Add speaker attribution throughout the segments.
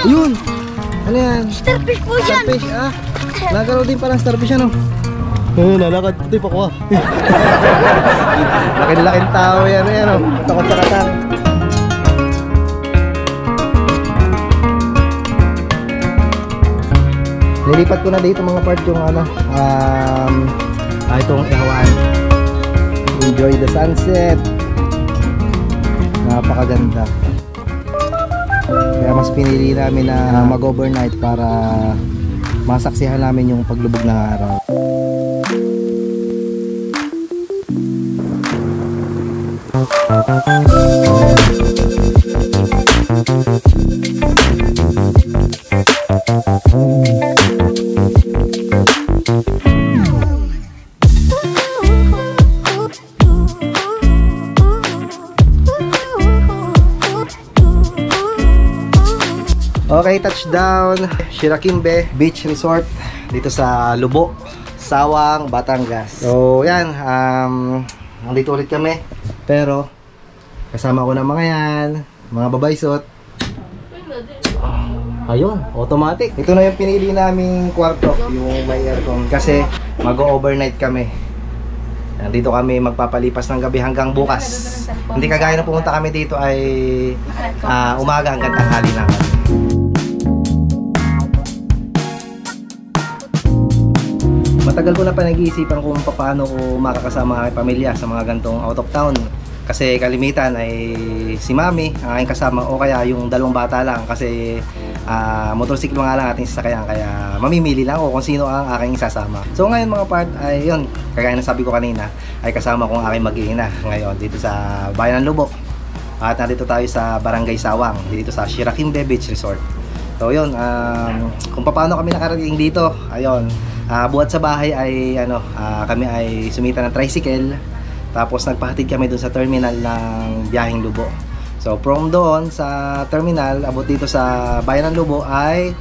Speaker 1: Yun! Ano yan?
Speaker 2: Starfish po yan!
Speaker 1: Starfish, ah. Nagalaw din parang starfish, ano? Lalakad ko tip ako, ah. Laking-laking tao yan, ano? Takot sa katang. Nilipat ko na dito mga part yung ano, itong ihawan. Enjoy the sunset. Napakaganda. Kaya mas pinili namin na mag-overnight para masaksihan namin yung paglubog ng araw. Okay, touchdown Shirakimbe Beach Resort dito sa Lubo, Sawang, Batangas. So yan, nandito ulit kami. Pero kasama ko na mga yan, mga babaysot. Ayun, automatic. Ito na yung pinili naming kwarto, yung may aircon. Kasi mag-overnight kami. Dito kami magpapalipas ng gabi hanggang bukas. Hindi kagaya na pumunta kami dito ay umaga hanggang tanghali na kami. Matagal ko na pa nag-iisipan kung paano ko makakasama ang pamilya sa mga gantong out of town. Kasi kalimitan ay si Mami, ang aking kasama, o kaya yung dalawang bata lang. Kasi motorsiklo nga lang ating sasakyan. Kaya mamimili lang ako kung sino ang aking sasama. So ngayon mga part ay yun, kagaya na sabi ko kanina, ay kasama ko ang aking mag-iina ngayon dito sa Bayan ng Lubo. At nandito tayo sa Barangay Sawang, dito sa Shirakimbe Beach Resort. So yun, kung paano kami nakarating dito, ayun. Buhat sa bahay ay kami ay sumita ng tricycle, tapos nagpahatid kami dun sa terminal ng biyaheng Lubo. So from doon sa terminal abot dito sa Bayan ng Lubo ay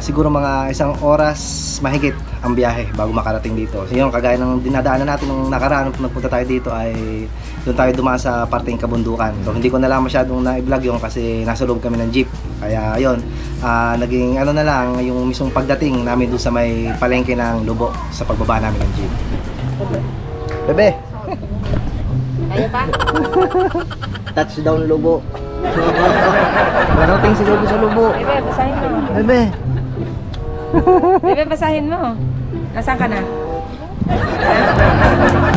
Speaker 1: siguro mga 1 oras mahigit ang biyahe bago makarating dito. So yun, kagaya ng dinadaanan natin nung nakaraan nung nagpunta tayo dito ay doon tayo dumaan sa parteng kabundukan. So hindi ko na lang masyadong na-vlog yung kasi nasa loob kami ng jeep. Kaya ayun, naging na lang yung mismong pagdating namin doon sa may palengke ng Lubo sa pagbaba namin ng jeep. Bebe!
Speaker 2: Kaya pa?
Speaker 1: Touchdown Lubo. Marating si Lubo sa Lubo.
Speaker 2: Bebe, basahin mo.
Speaker 1: Bebe!
Speaker 2: Bebe, basahin mo. Nasaan ka na?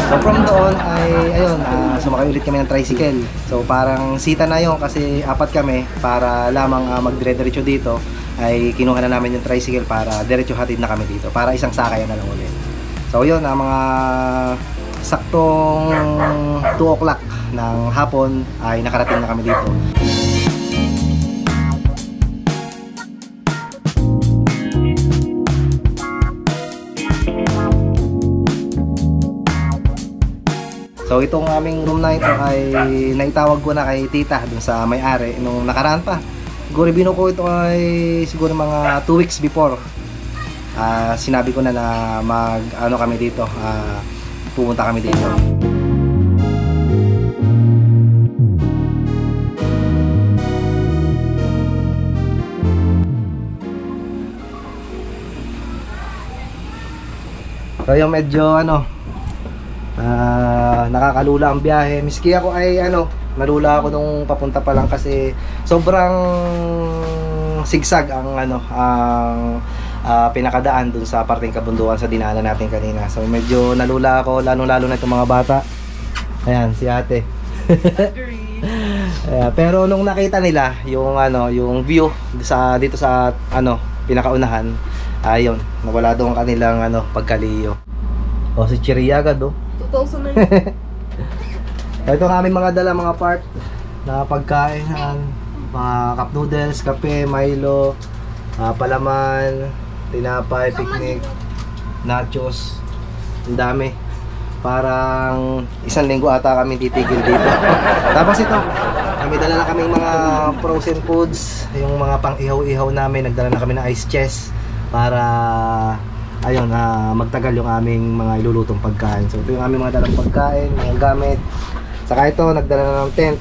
Speaker 1: So from doon ay ayun, sumakay ulit kami ng tricycle. So parang sita na yun kasi 4 kami para lamang magdire-diretso dito ay kinuha na namin yung tricycle para diretso hatid na kami dito para isang sakay na lang ulit. So yun, mga saktong 2 o'clock ng hapon ay nakarating na kami dito. So itong aming room na ito ay naitawag ko na kay tita dun sa may-ari nung nakaraan pa. Siguro binuko ito ay siguro mga 2 weeks before. Sinabi ko na kami dito, pumunta kami dito. So yung medyo nakakalula ang biyahe. Miski ako ay nalula ako nung papunta pa lang kasi sobrang sigsag ang pinakadaan dun sa parteng kabundukan sa dinaanan natin kanina. So medyo nalula ako, lalo na itong mga bata. Ayan, si ate. Pero nung nakita nila yung yung view dito sa pinakaunahan, ayun, nawala doon kanilang pagkaliyo. O si Chiriya agad
Speaker 2: 2,000 na yun.
Speaker 1: Ito ang aming mga dala, mga part na pagkain, mga cup noodles, kape, Milo, palaman, tinapay, picnic, nachos. Ang dami. Parang 1 linggo ata kami titigil dito. Tapos ito, may dala na kaming mga frozen foods, yung mga pang ihaw-ihaw namin. Nagdala na kami ng ice chest para ayun, magtagal yung aming mga ilulutong pagkain. So ito yung aming mga dalang pagkain, mga gamit. Saka ito, nagdala na ng tent.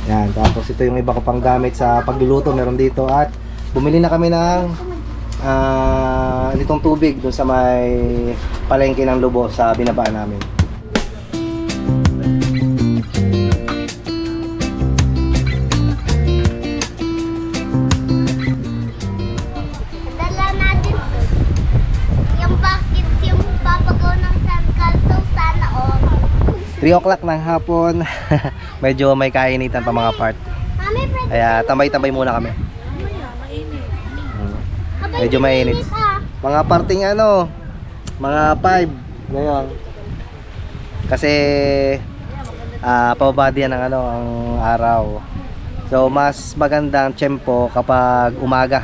Speaker 1: Yan, tapos ito yung iba ko pang gamit sa pagluluto, meron dito. At bumili na kami ng litong tubig doon sa may palengke ng Lobo sa binabaan namin.
Speaker 3: Dala natin yung bakit yung papagaw ng sandcastle sana all.
Speaker 1: 3 o'clock ng hapon. Medyo may kainitan pa mga part.
Speaker 3: Mami, pwede
Speaker 1: Kaya tambay-tambay muna kami. Medyo mainit. Mga parting ano, mga 5 ngayon. Kasi pababa din ng ano ang araw. So mas magandang tiyempo kapag umaga.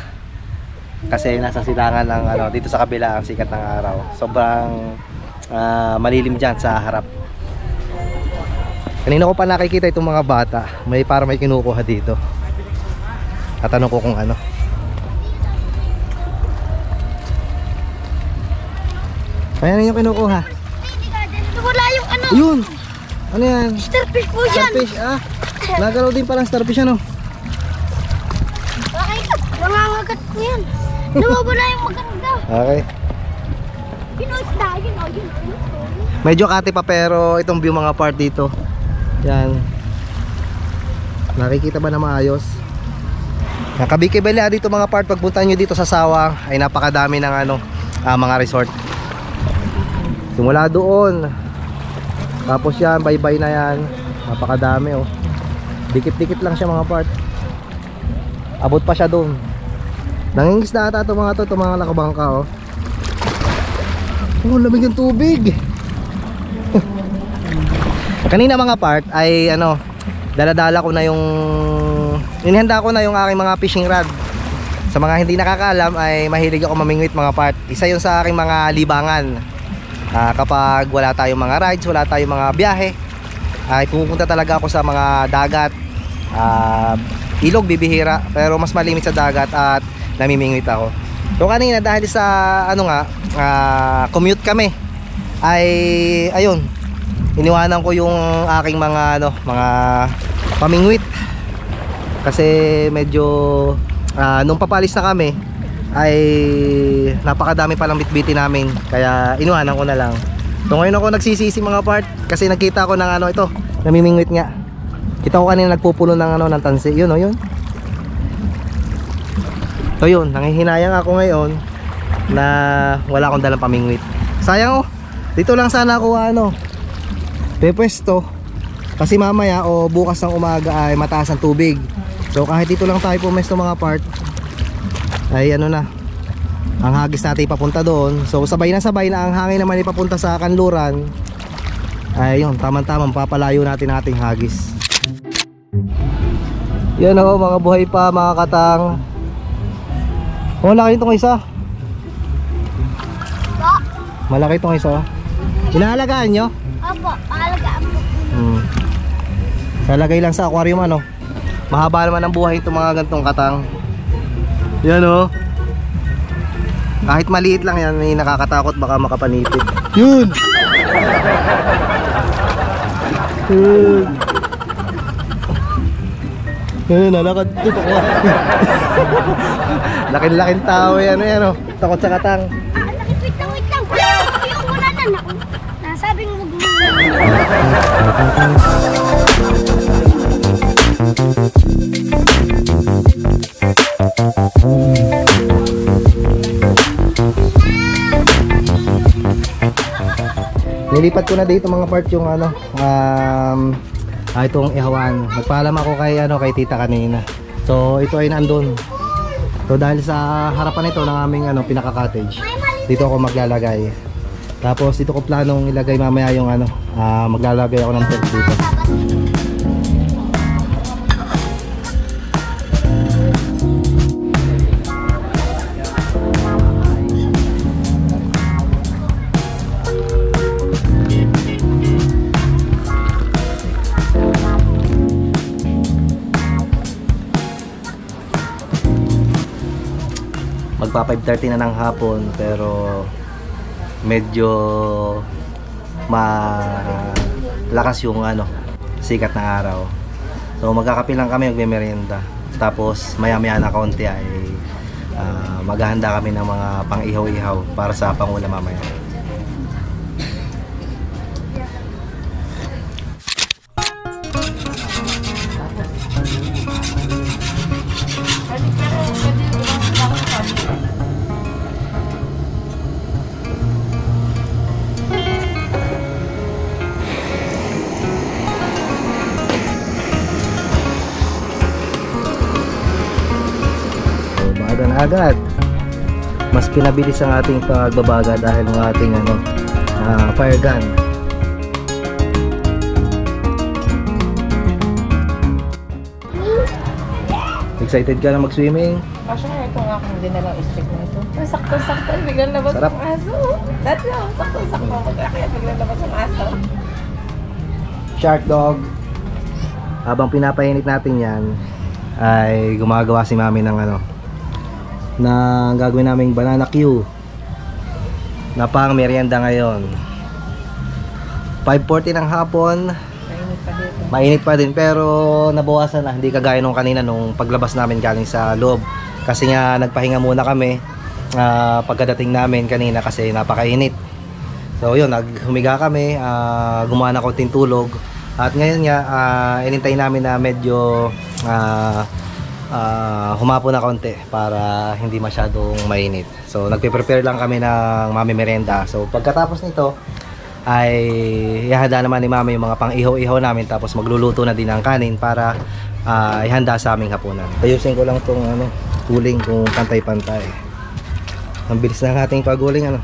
Speaker 1: Kasi nasa silangan ng ano dito sa kabila ang sikat ng araw. Sobrang malilim diyan sa harap. Kanina ko pa nakikita itong mga bata. May para may kinukuha dito. Tatanong ko kung ano. Ayan yung kinukuha.
Speaker 3: wala yung ano.
Speaker 1: Yun! Ano yan?
Speaker 3: Starfish po yan.
Speaker 1: Starfish, nagalaw din palang starfish ano?
Speaker 3: Bakit? Nangangagat ko yan. Nawawala yung maganda.
Speaker 1: Okay.
Speaker 3: Pinosda, yun o, yun.
Speaker 1: Medyo kati pa pero itong view mga part dito. Yan. Nakikita ba na maayos? Nakabikibali dito mga part. Pagpunta nyo dito sa Sawang ay napakadami ng ano, mga resort. Simula doon. Tapos yan, bye-bye na yan. Napakadami oh. Dikit-dikit lang siya mga part. Abot pa siya doon. Nangingis na ata itong mga to, itong mga lakabangka oh. Oh, lamig ng tubig. Kanina mga part ay ano, daladala ko na yung inihanda ko na yung aking mga fishing rod. Sa mga hindi nakakaalam ay mahilig ako mamingwit mga part. Isa yun sa aking mga libangan. Kapag wala tayong mga rides, wala tayong mga biyahe, ay pupunta talaga ako sa mga dagat. Ilog bibihira, pero mas malimit sa dagat at namimingwit ako. So kanina dahil sa ano nga, commute kami, ay ayun, iniwanan ko yung aking mga ano, mga pamingwit. Kasi medyo nung papalis na kami ay napakadami palang bitbitin namin, kaya iniwanan ko na lang. So ngayon ako nagsisisi mga part kasi nakita ko ng ano ito, namimingwit nga. Kita ko kanina nagpupuno ng ano ng tansi, yun oh, yun. So yun, nanghihinayang ako ngayon na wala akong dalang pamingwit. Sayang oh, dito lang sana ako ano pwesto, kasi mamaya o bukas ng umaga ay mataas ang tubig. So kahit dito lang tayo pumesto mga part, ay ano na, ang hagis natin ipapunta doon. So sabay na ang hangin naman ipapunta sa kanluran. Ay yun, tamang-tamang papalayo natin ating hagis. Yan o, mga buhay pa mga katang. Oh, laki itong isa. Malaki itong isa. Inaalagaan nyo?
Speaker 3: Opo, alagaan po.
Speaker 1: Lalagay lang sa aquarium ano. Mahaba naman ang buhay itong mga gantong katang. Yan o. Kahit maliit lang yan, may nakakatakot baka makapanipid. Yun! Yun! Yun, nalakad dito ko. Laking-laking tao yan, yan o. Takot sa katang.
Speaker 3: Wait lang. Yung wala na ako. Nasabing wag mo.
Speaker 1: Nilipat ko na dito mga part yung ano, itong ihawan. Nagpaalam ako kay ano, kay tita kanina. So ito ay nandun. So dahil sa harapan ito ng aming ano, pinaka-cottage, dito ako maglalagay. Tapos dito ko planong ilagay mamaya yung ano, maglalagay ako ng pet dito. Magpa 5:30 na ng hapon pero medyo malakas yung ano, sikat ng araw. So magkakape lang kami, magme-merienda. Tapos maya-maya na kaunti ay maghahanda kami ng mga pang-ihaw-ihaw para sa pangulam mamaya. So, agad. Mas pinabilis ang ating pagbabaga dahil ng ating fire gun. Excited ka na mag-swimming?
Speaker 2: Kasi nga ito nga kung din na lang stick na ito. Sakto-sakto, biglang labas
Speaker 1: Sarap.
Speaker 2: ang aso. Dati lang, sakto-sakto. Kaya biglang labas ang aso.
Speaker 1: Shark dog. Habang pinapainit natin yan, ay gumagawa si mami ng na gagawin naming banana Q na pang merienda ngayon. 5:40 ng hapon.
Speaker 2: Mainit pa dito.
Speaker 1: Mainit pa din pero nabawasan na, hindi kagaya nung kanina nung paglabas namin galing sa loob, kasi nga nagpahinga muna kami pagkadating namin kanina kasi napakainit. So yun, naghumiga kami, gumawa na konting tulog, at ngayon nga inintay namin na medyo humapon na konti para hindi masyadong mainit. So nagpe-prepare lang kami ng mami merienda. So pagkatapos nito ay ihahanda naman ni mami yung mga pang-ihaw-ihaw namin, tapos magluluto na din ng kanin para ihanda sa aming hapunan. Ayusin ko lang tong uling kung pantay-pantay. Ang bilis ng ating paguling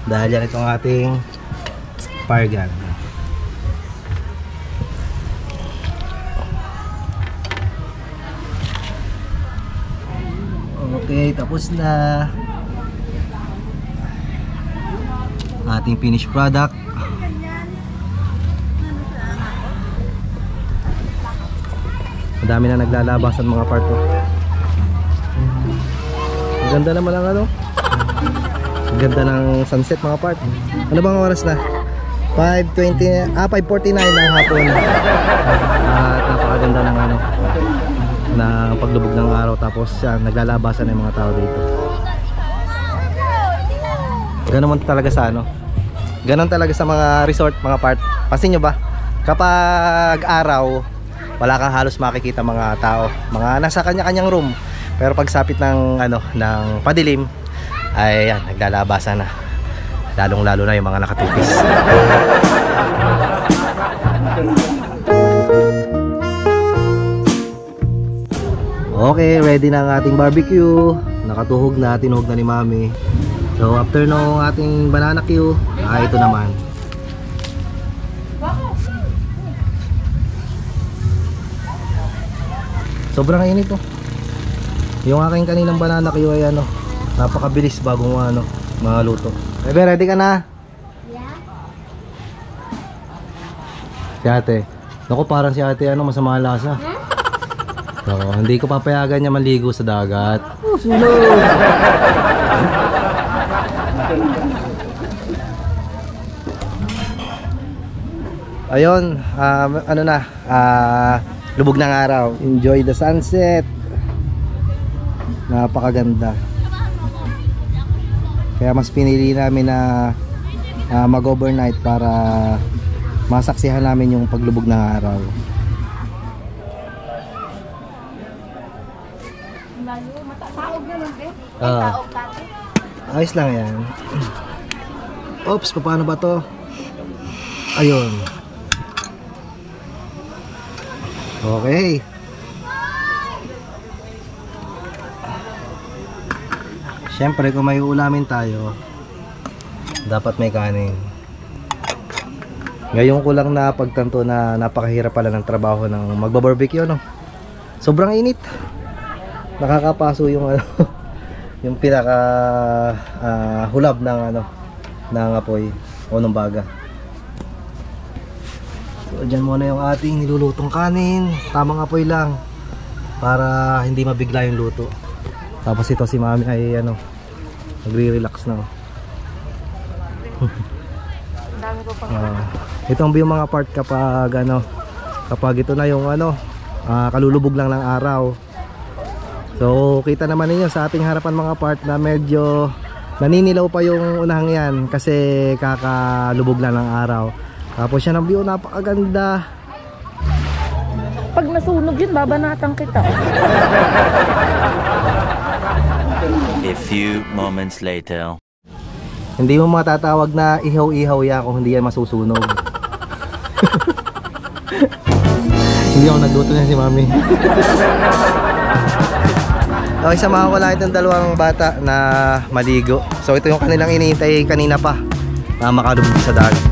Speaker 1: dahil yan itong ating fire gun. Okay, tapos na ating finished product. Madami na naglalabasan mga parto. Ang ganda naman ang ang ganda ng sunset mga part. Ano bang oras na? 5:49 ng hapon. At napakaganda ng na paglubog ng araw, tapos yan, naglalabasan ng mga tao dito. Ganon talaga sa ganon talaga sa mga resort mga part. Pansin nyo ba? Kapag araw, wala kang halos makikita mga tao. Mga nasa kanya-kanyang room. Pero pag sapit ng ng padilim, ay yan, naglalabasan na. Lalong-lalo na yung mga nakatupis. Okay, ready na ang ating barbecue. Nakatuhog na, tinuhog na ni mami. So after no ating banana Q, ito naman. Sobrang init Yung aking kaninang banana Q ay napakabilis bagong maluto. Bebe, ready ka na?
Speaker 3: Yeah.
Speaker 1: Si ate. Naku, parang si ate masama ang lasa. So, hindi ko papayagan niya maligo sa dagat. Oh, sunod! Ayun, lubog ng araw. Enjoy the sunset. Napakaganda. Kaya mas pinili namin na mag-overnight para masaksihan namin yung paglubog ng araw. Ayos lang yan. Oops, paano ba to? Ayun. Okay. Siyempre kung may ulamin tayo, dapat may kanin. Ngayon ko lang napagtanto na napakahirap pala ng trabaho ng magba-barbecue Sobrang init. Nakakapaso yung yung pinaka hulab ng ng apoy o ng baga. So dyan muna yung ating nilulutong kanin. Tamang apoy lang para hindi mabigla yung luto. Tapos ito si mami ay nagre-relax na.
Speaker 2: Dami ko pang
Speaker 1: Itong yung mga part kapag kapag ito na yung ano, kalulubog lang ng araw. So kita naman ninyo sa ating harapan mga part na medyo naninilaw pa yung unahang yan kasi kakalubog lang ng araw. Tapos yan ang view, napakaganda.
Speaker 2: Pag nasunog yun, babanatan kita.
Speaker 4: A few moments later.
Speaker 1: Hindi mo matatawag na ihaw-ihaw yan kung hindi yan masusunog. Hindi ako nagluto niya si Mami. Okay, samahan ko lang itong dalawang bata na maligo. So ito yung kanilang iniintay kanina pa na makalubog sa dagat.